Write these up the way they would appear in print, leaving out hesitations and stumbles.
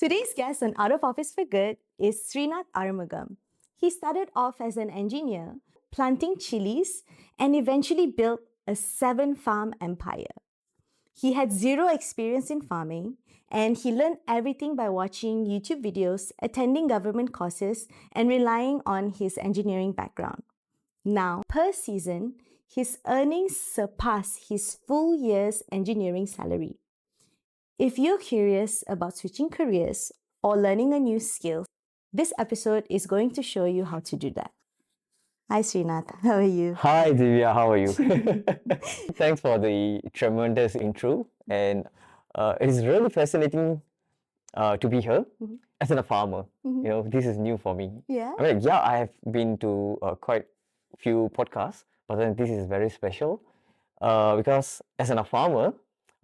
Today's guest on Out of Office for Good is Srinath Arumugam. He started off as an engineer, planting chilies, and eventually built a 7-farm empire. He had zero experience in farming, and he learned everything by watching YouTube videos, attending government courses, and relying on his engineering background. Now, per season, his earnings surpass his full year's engineering salary. If you're curious about switching careers or learning a new skill, this episode is going to show you how to do that. Hi Srinath, how are you? Hi Divya, how are you? Thanks for the tremendous intro, and it is really fascinating to be here as a farmer. You know, this is new for me. Yeah. I mean, yeah, I have been to quite few podcasts, but then this is very special because as a farmer,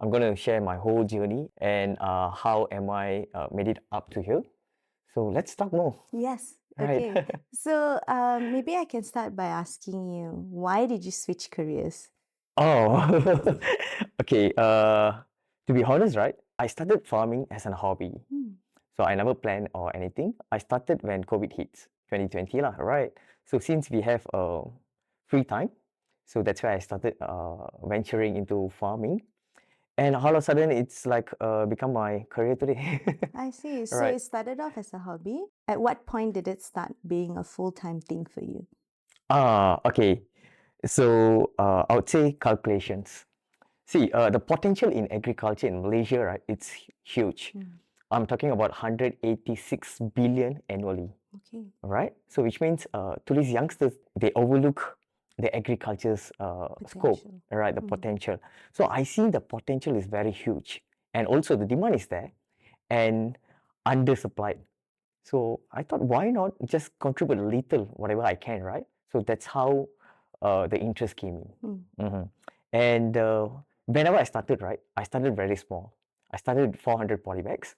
I'm going to share my whole journey and how am I made it up to here. So let's talk more. Yes. Right. Okay. So maybe I can start by asking you, why did you switch careers? Oh, okay. To be honest, right? I started farming as a hobby. So I never planned or anything. I started when COVID hits, 2020 lah, right? So since we have free time, so that's why I started venturing into farming. And all of a sudden, it's like become my career today. I see. So Right. it started off as a hobby. At what point did it start being a full-time thing for you? Okay. So I would say calculations. See, the potential in agriculture in Malaysia, right? It's huge. I'm talking about 186 billion annually. Okay. All right. So which means to these youngsters, they overlook the agriculture's scope, Potential. right? The potential. So I see the potential is very huge, and also the demand is there, and undersupplied. So I thought, why not just contribute a little, whatever I can, right? So that's how the interest came in. And whenever I started, right, I started very small. I started with 400 polybags,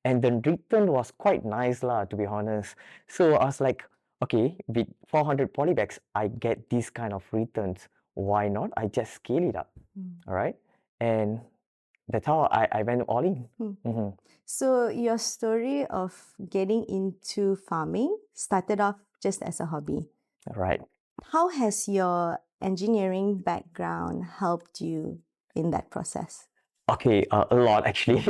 and the return was quite nice, lah, to be honest. So I was like, okay, with 400 polybags, I get these kind of returns. Why not? I just scale it up, all right? And that's how I went all in. So your story of getting into farming started off just as a hobby. Right. How has your engineering background helped you in that process? Okay, a lot actually.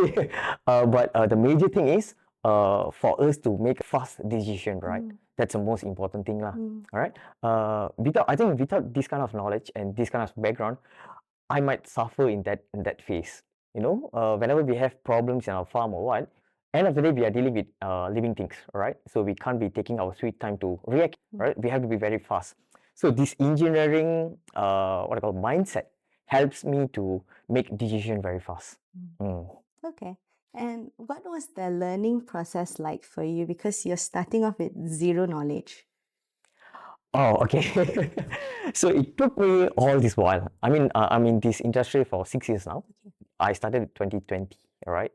But the major thing is for us to make fast decision, right? That's the most important thing, lah. All right. I think without this kind of knowledge and this kind of background, I might suffer in that phase. You know, whenever we have problems in our farm or what, end of the day we are dealing with living things, right? So we can't be taking our sweet time to react, right? We have to be very fast. So this engineering, what I call mindset, helps me to make decision very fast. Okay. And what was the learning process like for you? Because you're starting off with zero knowledge. Oh, okay. So it took me all this while. I mean, I'm in this industry for 6 years now. I started in 2020, all right?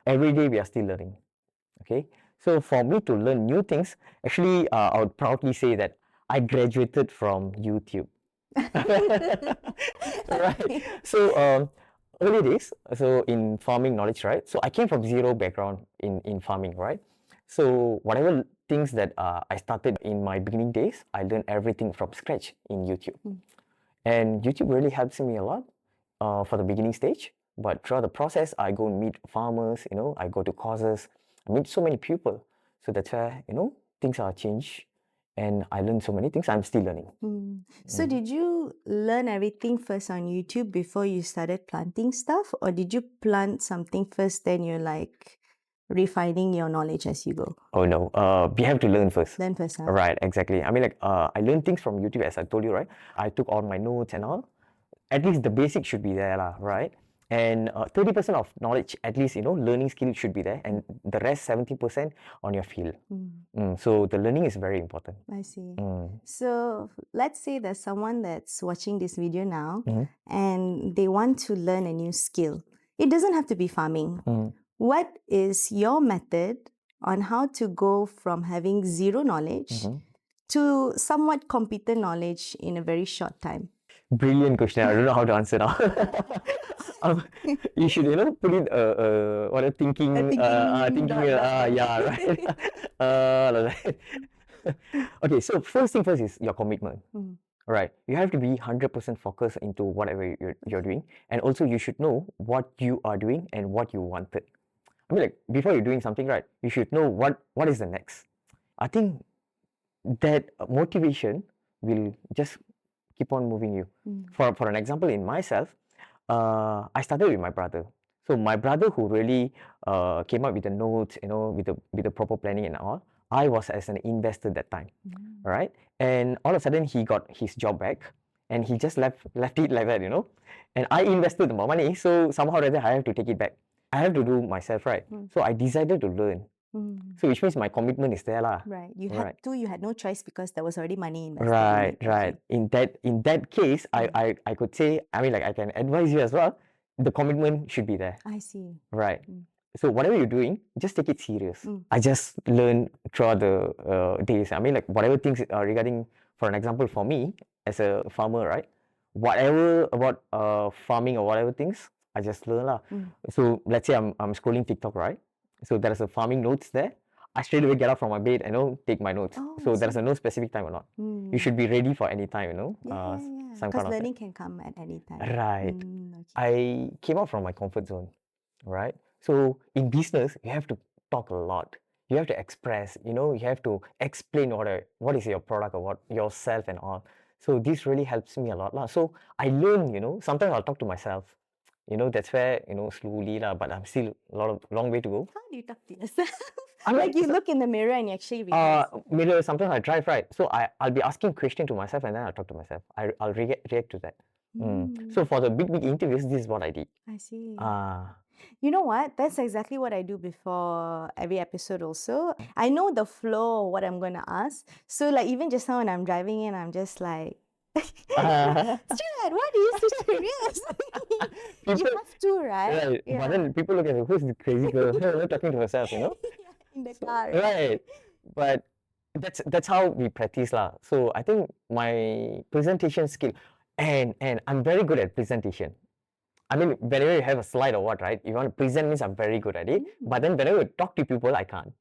Every day we are still learning, okay? So for me to learn new things, actually, I would proudly say that I graduated from YouTube. Right. So early days, so in farming knowledge, right? So I came from zero background in farming, right? So whatever things that I started in my beginning days, I learned everything from scratch in YouTube. And YouTube really helps me a lot for the beginning stage. But throughout the process, I go and meet farmers, you know, I go to courses, I meet so many people. So that's where, you know, things are changed. And I learned so many things. I'm still learning. So did you learn everything first on YouTube before you started planting stuff? Or did you plant something first, then you're like refining your knowledge as you go? Oh no, we have to learn first. Learn first, huh? Right, exactly. I mean, like, I learned things from YouTube, as I told you, right? I took all my notes and all. At least the basics should be there, lah, right? And 30% of knowledge, at least, you know, learning skill should be there, and the rest 70% on your field. So the learning is very important. I see. So let's say there's someone that's watching this video now and they want to learn a new skill. It doesn't have to be farming. What is your method on how to go from having zero knowledge to somewhat competent knowledge in a very short time? Brilliant question. I don't know how to answer now. Um, you should, put it what a thinking, thinking, yeah, right. Like that. Okay, so first thing first is your commitment. Right, you have to be 100% focused into whatever you're doing, and also you should know what you are doing and what you wanted. I mean, like before you're doing something, right, you should know what is the next. I think that motivation will just keep on moving you. For an example, in myself, I started with my brother. So my brother who really came up with the notes, with the proper planning and all. I was as an investor that time, right? And all of a sudden he got his job back, and he just left it like that, And I invested the money, so somehow or other I have to take it back. I have to do myself, right? So I decided to learn. So which means my commitment is there, lah. Right. You Right. had to, you had no choice because there was already money invested in Right, it. right. Okay. In that case, I could say, I mean, like I can advise you as well. The commitment should be there. I see. Right. So whatever you're doing, just take it serious. I just learned throughout the days. I mean, like whatever things regarding, for an example, for me as a farmer, right? Whatever about farming or whatever things, I just learn lah. So let's say I'm scrolling TikTok, right? So there's a farming notes there. I straight away get up from my bed and take my notes. Oh, so I there's see. no specific time or not. You should be ready for any time, Yeah. some Because kind of learning can come at any time. Right. Okay. I came out from my comfort zone, right? So in business, you have to talk a lot. You have to express, you have to explain what is your product or what yourself and all. So this really helps me a lot lah. So I learn, sometimes I'll talk to myself. That's where, slowly lah, but I'm still long way to go. How do you talk to yourself? I mean, Like you look in the mirror and you actually rehearse. mirror, sometimes I drive, right? So I'll be asking question to myself, and then I'll talk to myself. I'll react to that. So for the big interviews, this is what I did. I see. Ah, You know what? That's exactly what I do before every episode also. I know the flow of what I'm going to ask. So like even just now when I'm driving in, I'm just like, Stuart, why do you so serious? You people, have to, right? right? But then people look at her, who's the crazy girl? Her talking to herself, In the car. Right. But that's how we practice lah. So I think my presentation skill, and I'm very good at presentation. I mean, whenever you have a slide or what, right? You want to present means I'm very good at it. But then whenever you talk to people, I can't.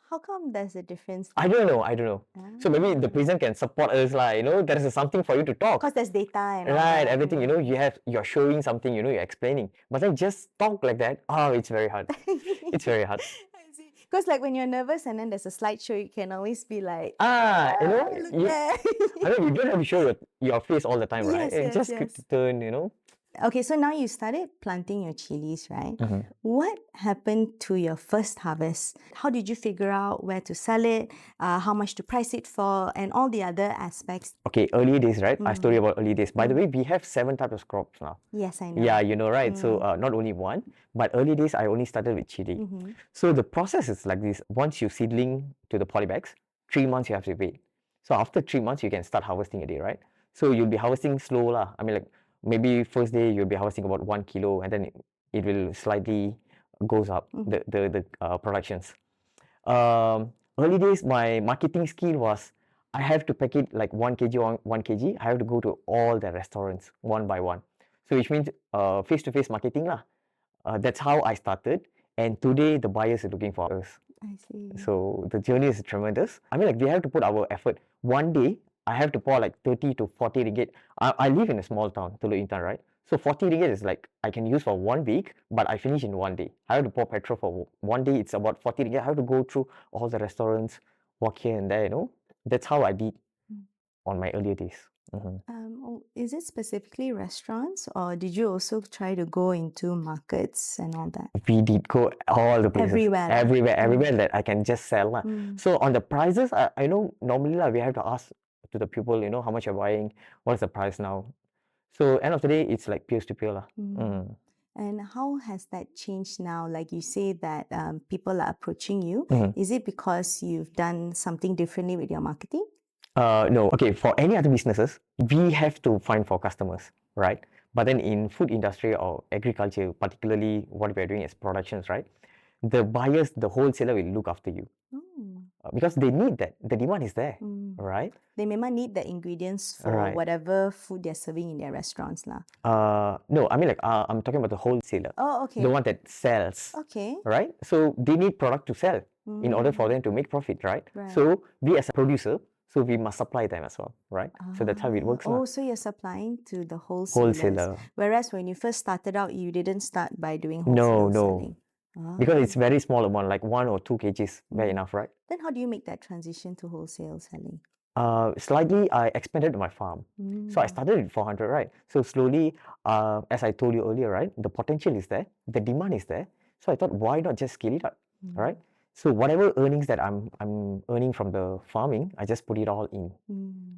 How come there's a difference? I don't know. So maybe the present can support us lah. There is something for you to talk. Because there's data and all Right, that. everything. You're showing something. You're explaining. But then just talk like that. Oh, it's very hard. It's very hard. Because like when you're nervous and then there's a slideshow, you can always be like, look there. I mean, you don't have to show your face all the time, right? Yes, Just yes. turn, Okay, so now you started planting your chilies, right? What happened to your first harvest? How did you figure out where to sell it, how much to price it for, and all the other aspects? Okay, early days, right? I told you about early days. By the way, we have 7 types of crops now. Yes, I know. Yeah, right? So not only one, but early days I only started with chili. So the process is like this. Once you seedling to the polybags, 3 months you have to wait. So after 3 months you can start harvesting a day, right? So you'll be harvesting slow lah. I mean, like maybe first day you'll be harvesting about 1 kilo, and then it will slightly goes up the productions. Early days my marketing skill was I have to pack it like 1 kg, 1 kg. I have to go to all the restaurants one by one. So which means face-to-face marketing lah. That's how I started, and today the buyers are looking for us. I see. So the journey is tremendous. I mean, like we have to put our effort. One day I have to pour like 30 to 40 ringgit. I live in a small town, Teluk Intan, right? So 40 ringgit is like I can use for 1 week, but I finish in 1 day. I have to pour petrol for 1 day. It's about 40 ringgit. I have to go through all the restaurants, walk here and there. That's how I did on my earlier days. Is it specifically restaurants, or did you also try to go into markets and all that? We did go all the places. Everywhere. Everywhere that I can just sell lah. So on the prices, I know normally lah, we have to ask to the people, how much you're buying, what is the price now. So end of the day, it's like peer to peer lah. And how has that changed now? Like you say that people are approaching you. Is it because you've done something differently with your marketing? No. Okay, for any other businesses, we have to find for customers, right? But then in food industry or agriculture, particularly what we're doing is productions, right? The buyers, the wholesaler will look after you. because they need that. The demand is there, right? They memang need the ingredients for Right. whatever food they're serving in their restaurants lah. No, I mean like I'm talking about the wholesaler. Oh, okay. The one that sells. Okay. Right? So they need product to sell in order for them to make profit, right? So we as a producer, so we must supply them as well, right? So that's how it works. Oh, so you're supplying to the wholesalers. Wholesaler. Whereas when you first started out, you didn't start by doing No, wholesale no. selling. Because it's very small amount, like 1 or 2 kgs, very enough, right? Then how do you make that transition to wholesale selling? Slightly, I expanded my farm. So I started with 400, right? So slowly, as I told you earlier, right, the potential is there, the demand is there. So I thought, why not just scale it up, right? So whatever earnings that I'm earning from the farming, I just put it all in,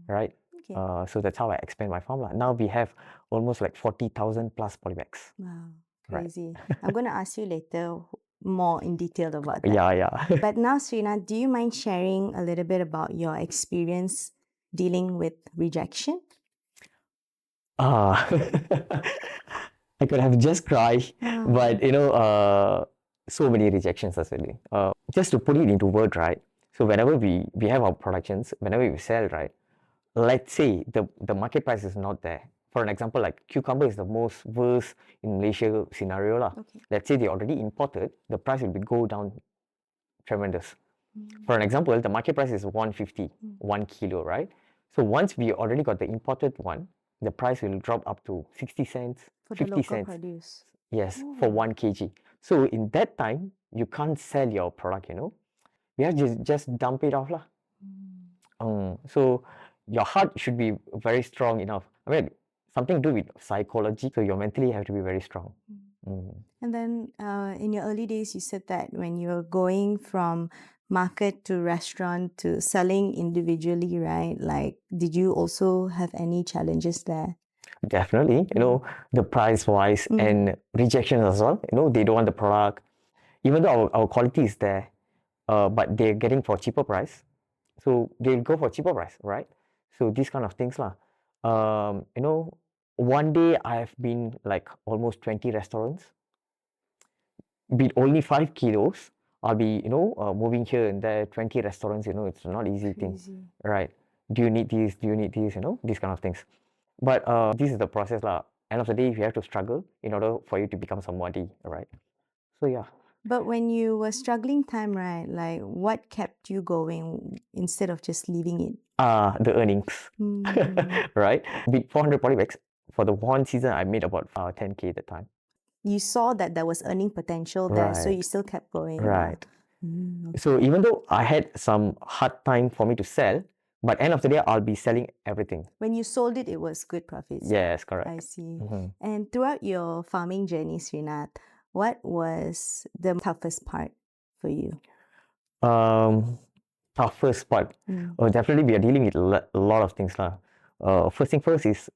right? Okay. So that's how I expand my farm. Now we have almost like 40,000 plus polybags. Wow, Right. crazy. I'm going to ask you later more in detail about that. Yeah. But now, Srinath, do you mind sharing a little bit about your experience dealing with rejection? I could have just cried, but so many rejections as well. Just to put it into word, right? So whenever we have our productions, whenever we sell, right? Let's say the market price is not there. For an example, like cucumber is the most worst in Malaysia scenario lah. Okay. Let's say they already imported, the price will go down tremendous. For an example, the market price is 150, 1 kilo, right? So once we already got the imported one, the price will drop up to 60 cents, For the 50 local cents. produce. Yes, for 1 kg. So in that time, you can't sell your product, You have to just dump it off lah. So your heart should be very strong enough. I mean, something to do with psychology. So you mentally have to be very strong. And then in your early days, you said that when you were going from market to restaurant to selling individually, right? Like, did you also have any challenges there? Definitely, the price wise and rejection as well. They don't want the product, even though our quality is there, but they're getting for cheaper price. So they'll go for cheaper price, right? So these kind of things lah. One day I've been like almost 20 restaurants. With only 5 kilos, I'll be, moving here and there, 20 restaurants, it's not easy thing, right? Do you need this? Do you need this? These kind of things. But this is the process lah. End of the day, you have to struggle in order for you to become somebody, right? So yeah. But when you were struggling time, right, like what kept you going instead of just leaving it? The earnings, right? With 400 polybags, for the one season, I made about 10K at the time. You saw that there was earning potential there, so Right. you still kept going. Right. So even though I had some hard time for me to sell, but end of the day, I'll be selling everything. When you sold it, it was good profits. Yes, correct. I see. And throughout your farming journey, Srinath, what was the toughest part for you? Toughest part. Definitely we are dealing with a lot of things lah. First thing first is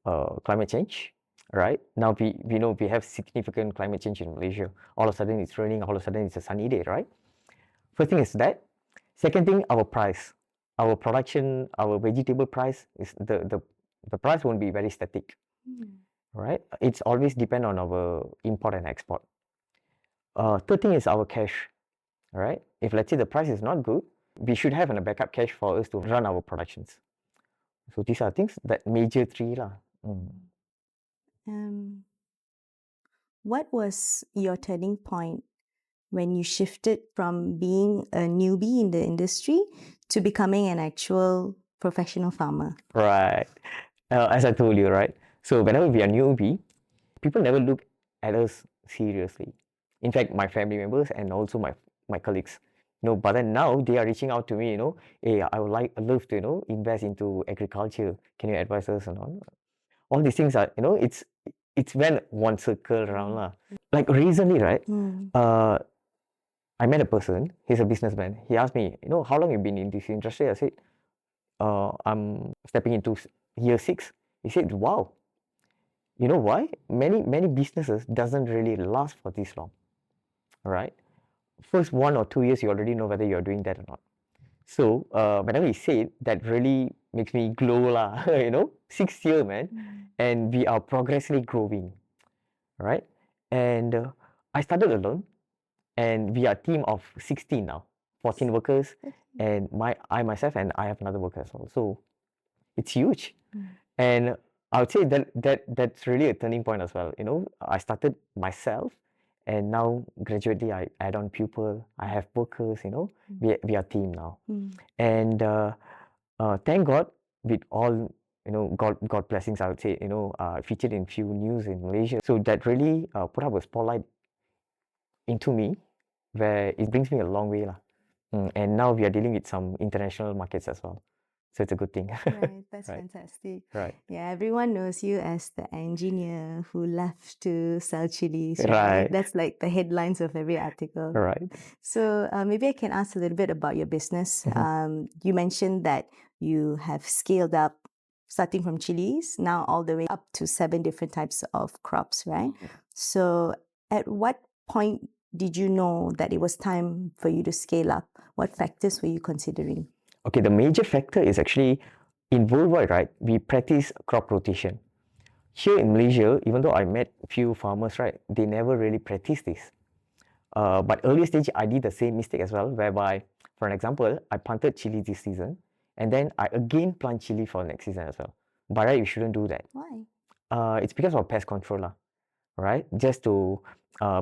climate change, right? Now we know we have significant climate change in Malaysia. All of a sudden it's raining, all of a sudden it's a sunny day, right? First thing is that. Second thing, our price. Our production, our vegetable price is the price won't be very static, right? It's always depend on our import and export. Third thing is our cash, right? If let's say the price is not good, we should have a backup cash for us to run our productions. So these are things that major three lah. What was your turning point when you shifted from being a newbie in the industry to becoming an actual professional farmer? Right. As I told you, right? So whenever we are newbie, people never look at us seriously. In fact, my family members and also my colleagues, but then now they are reaching out to me, hey, I would love to, invest into agriculture. Can you advise us and all these things are, it's when one circle around lah. Like recently, right? I met a person, he's a businessman. He asked me, how long you been in this industry? I said, I'm stepping into year 6. He said, wow. You know why? Many businesses doesn't really last for this long, right? First 1 or 2 years, you already know whether you're doing that or not. So whenever he said, that really makes me glow lah, 6 years, man. And we are progressively growing, right? And I started alone, and we are a team of 16 now. 14 workers, and I myself and I have another worker as well. So it's huge. And I would say that's really a turning point as well. I started myself, and now gradually I add on people. I have workers. We are a team now, and thank God with all God blessings. I would say featured in few news in Malaysia. So that really put up a spotlight into me, where it brings me a long way lah. And now we are dealing with some international markets as well. So it's a good thing. Right, that's Right. fantastic. Right. Yeah, everyone knows you as the engineer who left to sell chilies, right? Right. That's like the headlines of every article. Right. So maybe I can ask a little bit about your business. You mentioned that you have scaled up, starting from chilies, now all the way up to 7 different types of crops, right? So at what point did you know that it was time for you to scale up? What factors were you considering? Okay, the major factor is actually in worldwide, right? We practice crop rotation. Here in Malaysia, even though I met few farmers, right, they never really practice this. But early stage, I did the same mistake as well, whereby, for an example, I planted chili this season, and then I again plant chili for next season as well. But right, you shouldn't do that. Why? It's because of pest control, lah, right? Just to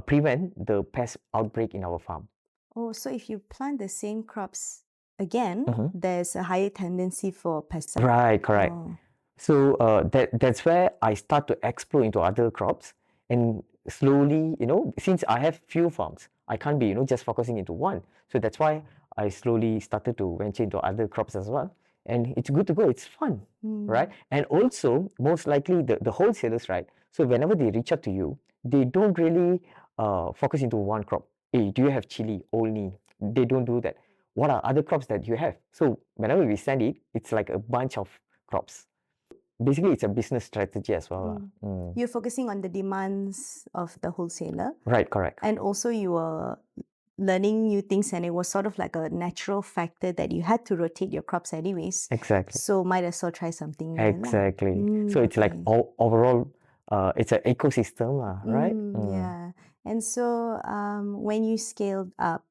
prevent the pest outbreak in our farm. Oh, so if you plant the same crops again, Mhm. there's a higher tendency for pesticide. Right, correct. Oh. So that's where I start to explore into other crops, and slowly, since I have few farms, I can't be, just focusing into one. So that's why I slowly started to venture into other crops as well. And it's good to go. It's fun, right? And also, most likely, the wholesalers, right? So whenever they reach out to you, they don't really focus into one crop. Hey, do you have chili only? They don't do that. What are other crops that you have? So whenever we send it, it's like a bunch of crops. Basically, it's a business strategy as well. You're focusing on the demands of the wholesaler. Right, correct. And also you were learning new things, and it was sort of like a natural factor that you had to rotate your crops anyways. Exactly. So might as well try something new. Exactly. So it's like overall, it's an ecosystem, right? Yeah. And so when you scaled up,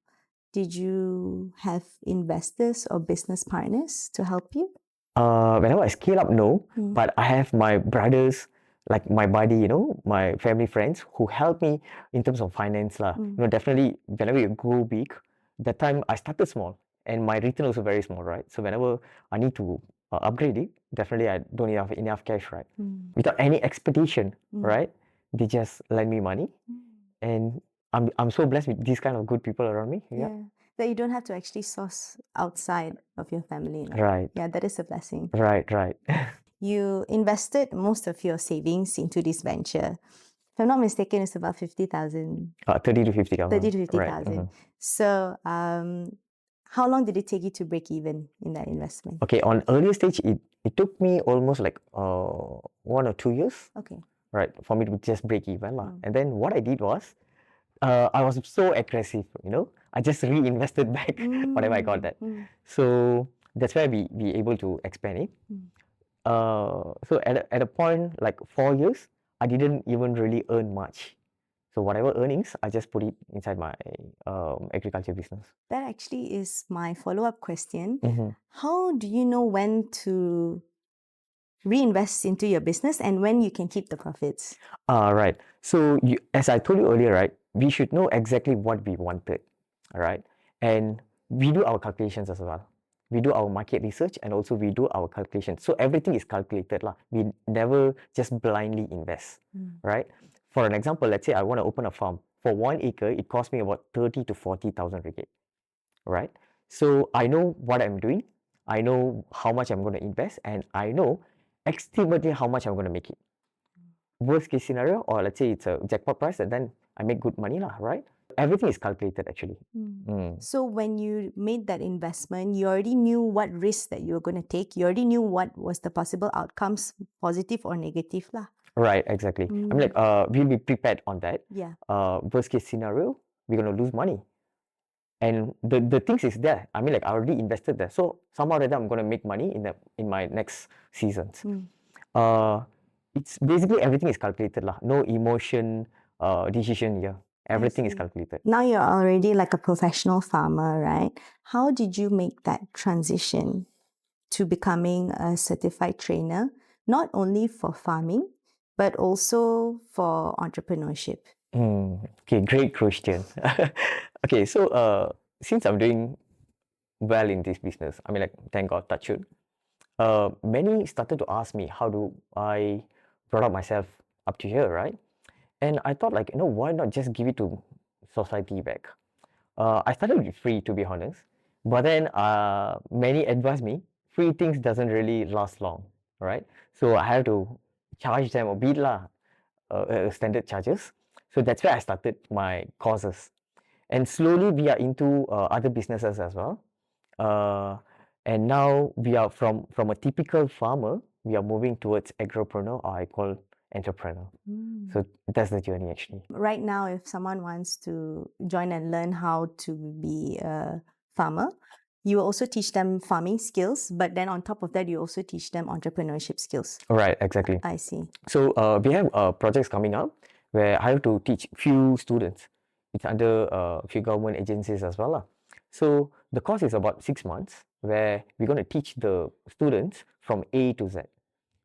did you have investors or business partners to help you? Whenever I scale up, no, but I have my brothers, like my buddy, my family friends who help me in terms of finance, lah. Definitely whenever you grow big, that time I started small and my return also very small, right? So whenever I need to upgrade it, definitely I don't have enough cash, right? Without any expectation, right? They just lend me money, and I'm so blessed with these kind of good people around me. Yeah. That you don't have to actually source outside of your family. Right. Yeah, that is a blessing. Right, right. You invested most of your savings into this venture. If I'm not mistaken, it's about 50,000. 30 to 50,000. 30 to 50,000. Right. So, how long did it take you to break even in that investment? Okay, on earlier stage, it took me almost like 1 or 2 years. Okay. Right, for me to just break even. And then what I did was, I was so aggressive, I just reinvested back whatever I got that. So that's why we able to expand it. So at a point like 4 years, I didn't even really earn much. So whatever earnings, I just put it inside my agriculture business. That actually is my follow-up question. How do you know when to reinvest into your business and when you can keep the profits? Right. So as I told you earlier, right, we should know exactly what we wanted, all right? And we do our calculations as well. We do our market research, and also we do our calculations. So everything is calculated, lah. We never just blindly invest, right? For an example, let's say I want to open a farm. For 1 acre, it costs me about 30 to 40,000 ringgit, right? So I know what I'm doing. I know how much I'm going to invest, and I know estimately how much I'm going to make it. Worst case scenario, or let's say it's a jackpot price, and then I make good money, lah, right? Everything is calculated actually. So when you made that investment, you already knew what risks that you were going to take. You already knew what was the possible outcomes, positive or negative, lah. Right, exactly. I mean, like, we'll be prepared on that. Yeah. Worst case scenario, we're going to lose money. And the things is there. I mean, like, I already invested there. So somehow or other, I'm going to make money in my next seasons. It's basically everything is calculated, lah. No emotion, decision here. Everything is see. calculated. Now you're already like a professional farmer, right? How did you make that transition to becoming a certified trainer, not only for farming, but also for entrepreneurship? Okay, great question. Okay, so since I'm doing well in this business, I mean, like, thank God, touch wood, many started to ask me how do I brought up myself up to here, right? And I thought, like, why not just give it to society back? I started with free, to be honest, but then many advised me free things doesn't really last long, right? So I have to charge them a bit lah, standard charges. So that's where I started my courses, and slowly we are into other businesses as well. And now we are from a typical farmer, we are moving towards agropreneur, or I call entrepreneur. So that's the journey actually. Right now, if someone wants to join and learn how to be a farmer, you also teach them farming skills, but then on top of that, you also teach them entrepreneurship skills. Right, exactly. I see. So we have projects coming up where I have to teach few students. It's under a few government agencies as well lah. So the course is about 6 months where we're going to teach the students from A to Z,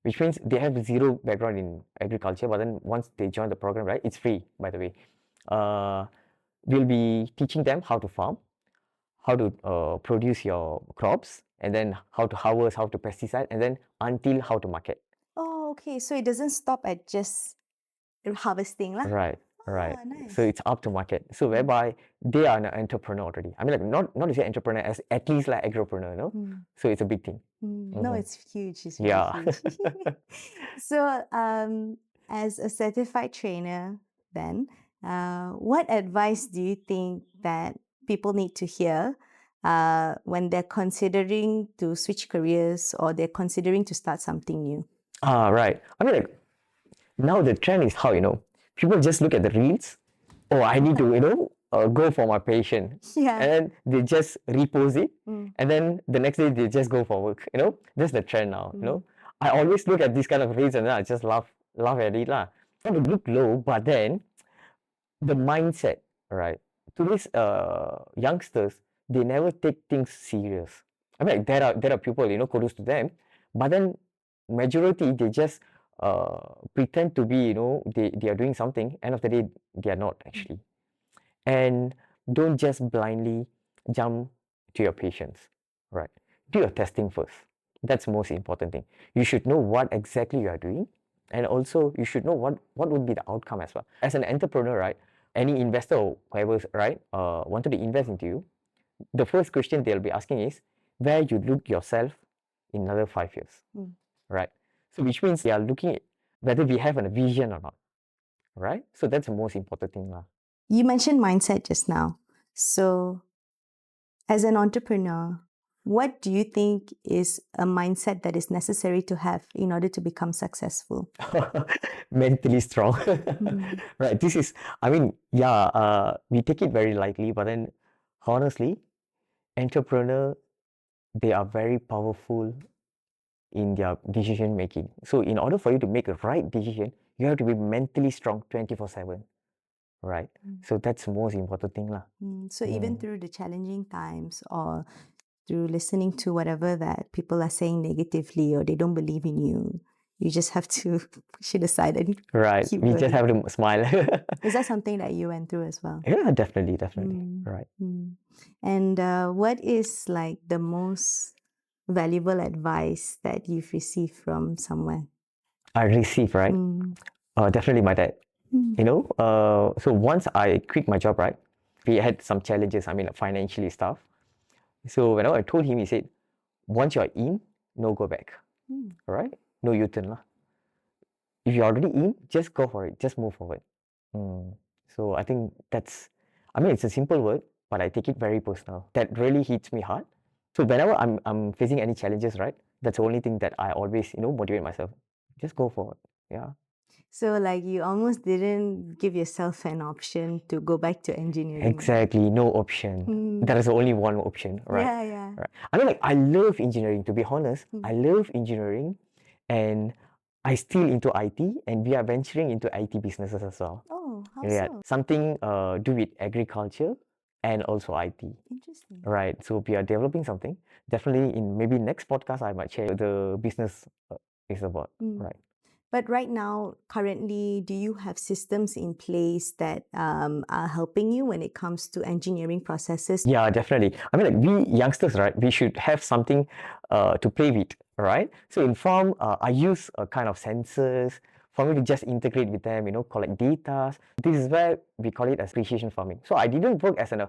which means they have zero background in agriculture, but then once they join the program, right, it's free, by the way. We'll be teaching them how to farm, how to produce your crops, and then how to harvest, how to pesticide, and then until how to market. Oh, okay. So it doesn't stop at just harvesting lah. Right, right. Nice. So it's up to market. So whereby they are an entrepreneur already. I mean, like, not to say entrepreneur, as at least like agropreneur, So it's a big thing. No, it's huge. It's Yeah. really huge. So, as a certified trainer, then, what advice do you think that people need to hear when they're considering to switch careers or they're considering to start something new? Right. I mean, like, now the trend is how, people just look at the reels. Oh, I need to, go for my patient. Yeah. And then they just repost it. And then the next day they just go for work. That's the trend now. I always look at these kind of reels and then I just laugh at it lah. Not to look low, but then the mindset, right? Today's youngsters, they never take things serious. I mean, like, there are people, kudos to them, but then majority they just pretend to be, they are doing something. End of the day, they are not actually. And don't just blindly jump to your patients, right? Do your testing first. That's the most important thing. You should know what exactly you are doing, and also you should know what would be the outcome as well. As an entrepreneur, right? Any investor or whoever, right, wanted to invest into you, the first question they'll be asking is where you look yourself in another 5 years, right? So which means they are looking at whether we have a vision or not, right? So that's the most important thing lah. You mentioned mindset just now. So, as an entrepreneur, what do you think is a mindset that is necessary to have in order to become successful? Mentally strong. Right. This is, I mean, yeah, we take it very lightly, but then honestly, entrepreneur, they are very powerful in their decision making. So in order for you to make a right decision, you have to be mentally strong 24/7. Right. So that's the most important thing lah. So even through the challenging times or through listening to whatever that people are saying negatively or they don't believe in you, you just have to push it aside and Right. keep We going. just have to smile. Is that something that you went through as well? Yeah, definitely. Right. And what is like the most valuable advice that you've received from someone? I receive, right? Definitely my dad. So once I quit my job, right, we had some challenges, I mean, like, financially stuff. So whenever I told him, he said, once you're in, no go back, right? No U-turn lah. If you're already in, just go for it, just move forward. So I think that's, I mean, it's a simple word, but I take it very personal. That really hits me hard. So whenever I'm facing any challenges, right, that's the only thing that I always, motivate myself. Just go forward. Yeah. So like you almost didn't give yourself an option to go back to engineering. Exactly, no option. There is only one option, right? Yeah. Right. I mean, like, I love engineering, to be honest. I love engineering, and I still into IT, and we are venturing into IT businesses as well. Oh, how Yeah, so? something do with agriculture and also IT. Interesting. Right. So we are developing something. Definitely in maybe next podcast, I might share the business is about. Right. But right now, currently, do you have systems in place that are helping you when it comes to engineering processes? Yeah, definitely. I mean, like we youngsters, right? We should have something to play with, right? So in farm, I use a kind of sensors for me to just integrate with them, collect data. This is where we call it as precision farming. So I didn't work as an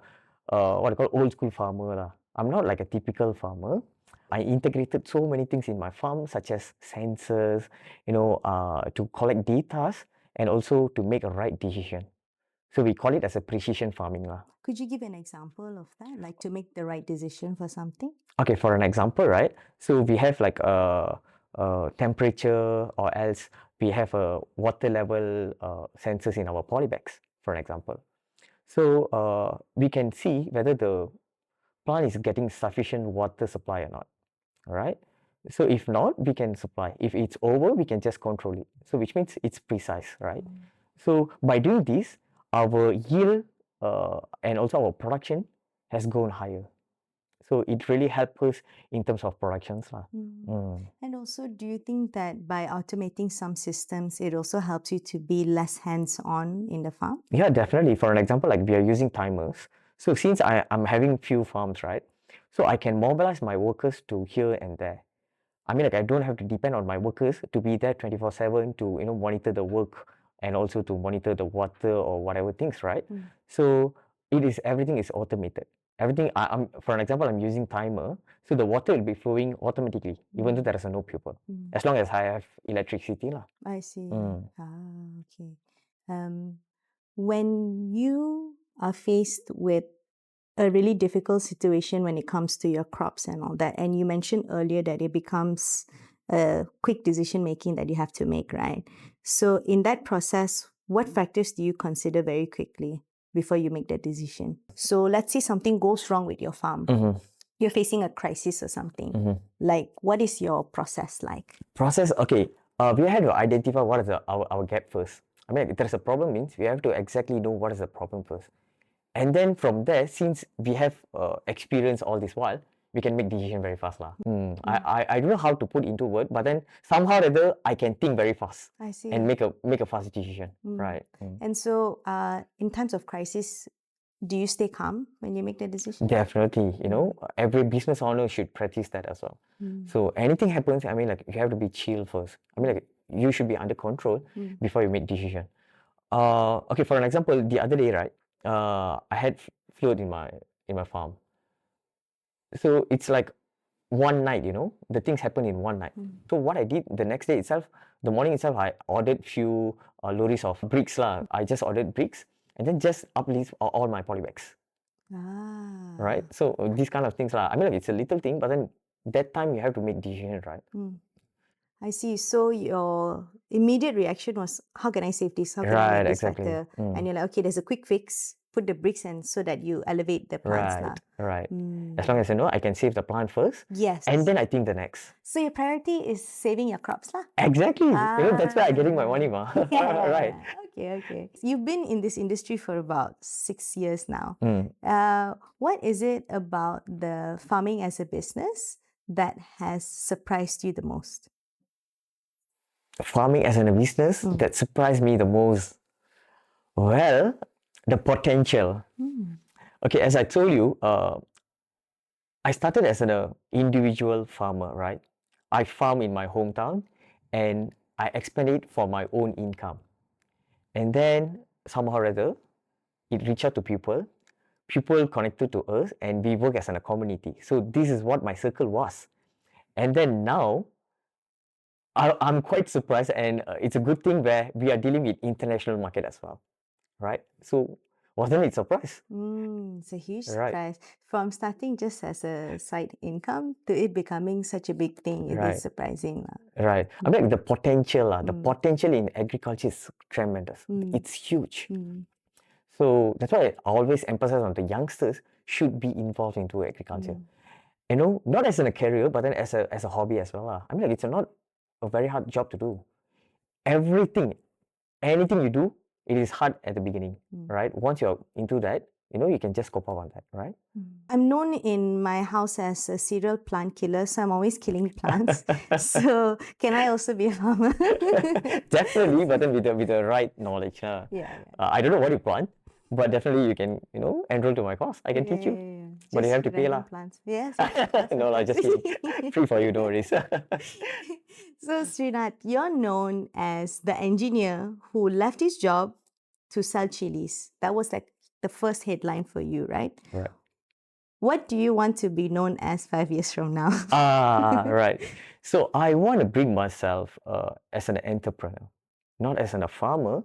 what I call old school farmer lah. I'm not like a typical farmer. I integrated so many things in my farm, such as sensors, to collect data and also to make a right decision. So we call it as a precision farming lah. Could you give an example of that, like to make the right decision for something? Okay, for an example, right? So we have like a temperature, or else we have a water level sensors in our polybags, for an example. So we can see whether the plant is getting sufficient water supply or not, right? So if not, we can supply. If it's over, we can just control it. So which means it's precise, right? So by doing this, our yield and also our production has gone higher. So it really helps us in terms of productions lah. And also, do you think that by automating some systems, it also helps you to be less hands-on in the farm? Yeah, definitely. For an example, like we are using timers. So since I'm having few farms, right? So I can mobilize my workers to here and there. I mean, like I don't have to depend on my workers to be there 24/7 to monitor the work and also to monitor the water or whatever things, right? So everything is automated. Everything I'm for an example, I'm using timer, so the water will be flowing automatically, even though there is no pupil, as long as I have electricity lah. I see. Okay. When you are faced with a really difficult situation when it comes to your crops and all that, and you mentioned earlier that it becomes a quick decision making that you have to make, right? So in that process, what factors do you consider very quickly before you make that decision? So let's say something goes wrong with your farm. You're facing a crisis or something. Like, what is your process like? Process, okay. We have to identify what is our gap first. I mean, if there's a problem, means we have to exactly know what is the problem first. And then from there, since we have experience all this while, we can make decision very fast lah. I don't know how to put into word, but then somehow or other I can think very fast. I see. And make a fast decision, right? And so, in times of crisis, do you stay calm when you make the decision? Definitely, every business owner should practice that as well. So anything happens, I mean, like you have to be chill first. I mean, like you should be under control before you make decision. Okay, for an example, the other day, right? I had flood in my farm. So it's like one night, the things happen in one night. So what I did the next day itself, the morning itself, I ordered few lorries of bricks lah. I just ordered bricks and then just uplift all my polybags. Right? So these kind of things lah. I mean, like it's a little thing, but then that time you have to make decision, right? I see. So your immediate reaction was, how can I save this? How can I Right, make this exactly. better? And you're like, okay, there's a quick fix. Put the bricks in so that you elevate the plants lah. Right. As long as I can save the plant first. Yes. And then I think the next. So your priority is saving your crops lah. Exactly. That's where I'm getting my money, ma. Yeah. Right. Okay. You've been in this industry for about 6 years now. What is it about the farming as a business that has surprised you the most? Farming as a business that surprised me the most. Well, the potential. Okay, as I told you, I started as an individual farmer, right? I farm in my hometown and I expanded for my own income. And then somehow or other, it reached out to people. People connected to us and we work as a community. So this is what my circle was. And then now, I'm quite surprised, and it's a good thing where we are dealing with international market as well, right? So wasn't it a surprise? It's a huge Right. surprise. From starting just as a side income to it becoming such a big thing, it Right. is surprising lah. Right. I mean, the potential in agriculture is tremendous. It's huge. So that's why I always emphasize on the youngsters should be involved into agriculture. Not as a career, but then as a hobby as well lah. I mean, like it's not a very hard job to do. everything, anything you do, it is hard at the beginning, right? Once you're into that, you can just cope up on that, right? I'm known in my house as a serial plant killer, so I'm always killing plants. So can I also be a farmer? Definitely, but then with the right knowledge. I don't know what you plant, but definitely you can, enroll to my course. I can teach you. But you have to pay lah. Plants. Yes. No, lah, just kidding. Free for you, no worries. So Srinath, you're known as the engineer who left his job to sell chilies. That was like the first headline for you, right? Right. What do you want to be known as 5 years from now? Right. So I want to bring myself as an entrepreneur, not as a farmer.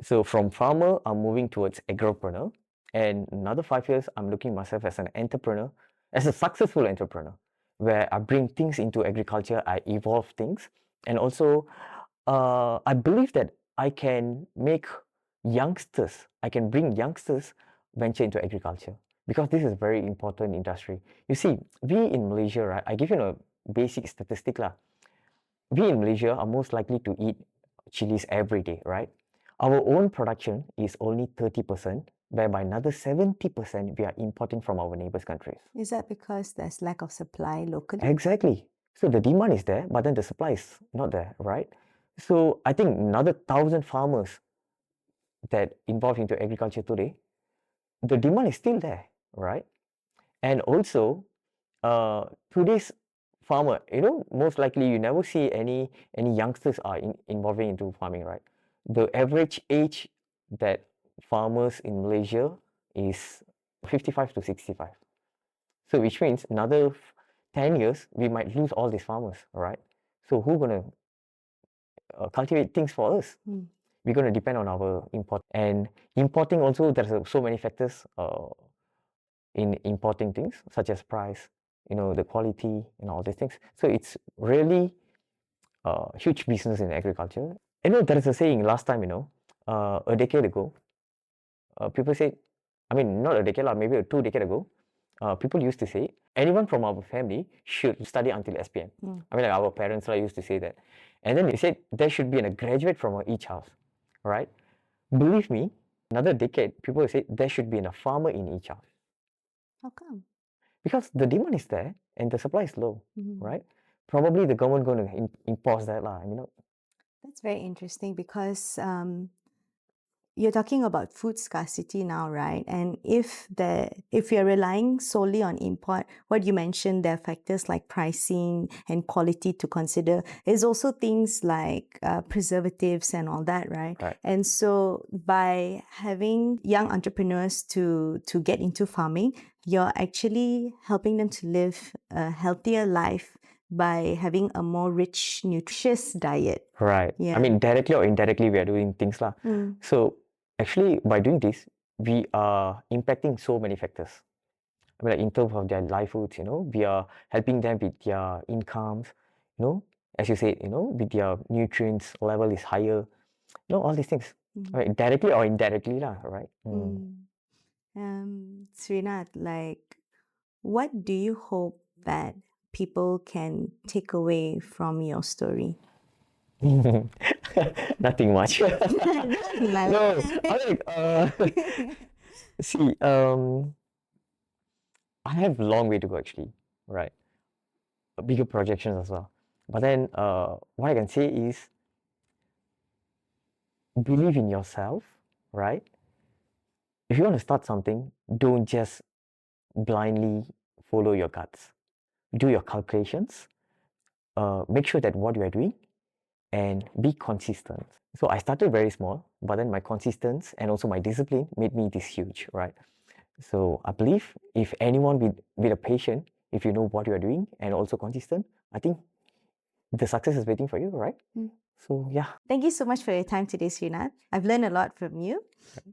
So from farmer, I'm moving towards agropreneur. And another 5 years, I'm looking myself as an entrepreneur, as a successful entrepreneur, where I bring things into agriculture, I evolve things. And also, I believe that I can make youngsters, I can bring youngsters venture into agriculture, because this is a very important industry. You see, we in Malaysia, right? I give you a basic statistic lah. We in Malaysia are most likely to eat chilies every day, right? Our own production is only 30%, whereby another 70% we are importing from our neighbors' countries. Is that because there's lack of supply locally? Exactly. So the demand is there, but then the supply is not there, right? So I think another 1,000 farmers that involved into agriculture today, the demand is still there, right? And also, today's farmer, most likely you never see any youngsters are involving into farming, right? The average age that farmers in Malaysia is 55 to 65. So which means another 10 years, we might lose all these farmers, right? So who's going to cultivate things for us? We're going to depend on our import. And importing also, there's so many factors in importing things, such as price, the quality, and all these things. So it's really a huge business in agriculture. There is a saying last time, a decade ago, people say, I mean, not a decade, maybe 2 decades ago, people used to say, anyone from our family should study until SPM. I mean, like our parents used to say that. And then they said there should be a graduate from each house, right? Believe me, another decade, people will say there should be a farmer in each house. How come? Because the demand is there and the supply is low, right? Probably the government going to impose that lah. That's very interesting because you're talking about food scarcity now, right? And if you're relying solely on import, what you mentioned, there are factors like pricing and quality to consider. There's also things like preservatives and all that, right? And so by having young entrepreneurs to get into farming, you're actually helping them to live a healthier life by having a more rich, nutritious diet. Right. Yeah. I mean, directly or indirectly, we are doing things lah. So actually, by doing this, we are impacting so many factors. I mean, like in terms of their livelihoods, we are helping them with their incomes, as you said, with their nutrients level is higher, all these things, right? Directly or indirectly lah, right? Srinath, like, what do you hope that people can take away from your story? Nothing much. No, I like, see, I have a long way to go actually, right? Bigger projections as well. But then what I can say is believe in yourself, right? If you want to start something, don't just blindly follow your guts. Do your calculations, make sure that what you are doing, and be consistent. So I started very small, but then my consistency and also my discipline made me this huge, right? So I believe if anyone with a patient, if you know what you are doing and also consistent, I think the success is waiting for you, right? So yeah. Thank you so much for your time today, Srinath. I've learned a lot from you.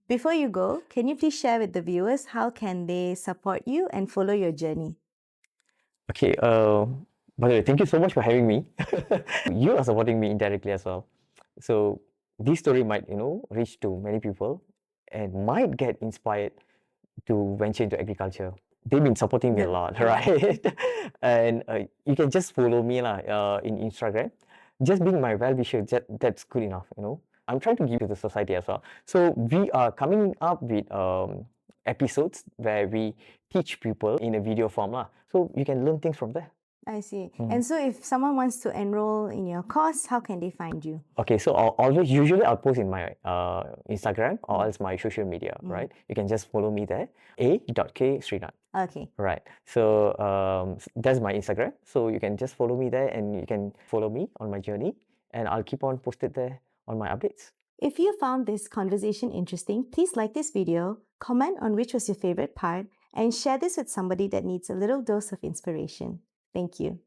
Before you go, can you please share with the viewers how can they support you and follow your journey? Okay, by the way, thank you so much for having me. You are supporting me indirectly as well. So this story might, reach to many people and might get inspired to venture into agriculture. They've been supporting me a lot, right? And you can just follow me in Instagram. just being my well-wisher, that's good enough, you know. I'm trying to give to the society as well. So we are coming up with episodes where we teach people in a video form lah. So you can learn things from there. I see. And so if someone wants to enroll in your course, how can they find you? Okay, so usually I'll post in my Instagram or else my social media, right? You can just follow me there, a.k Srinath. Okay. Right. So that's my Instagram. So you can just follow me there and you can follow me on my journey, and I'll keep on posted there on my updates. If you found this conversation interesting, please like this video, comment on which was your favorite part, and share this with somebody that needs a little dose of inspiration. Thank you.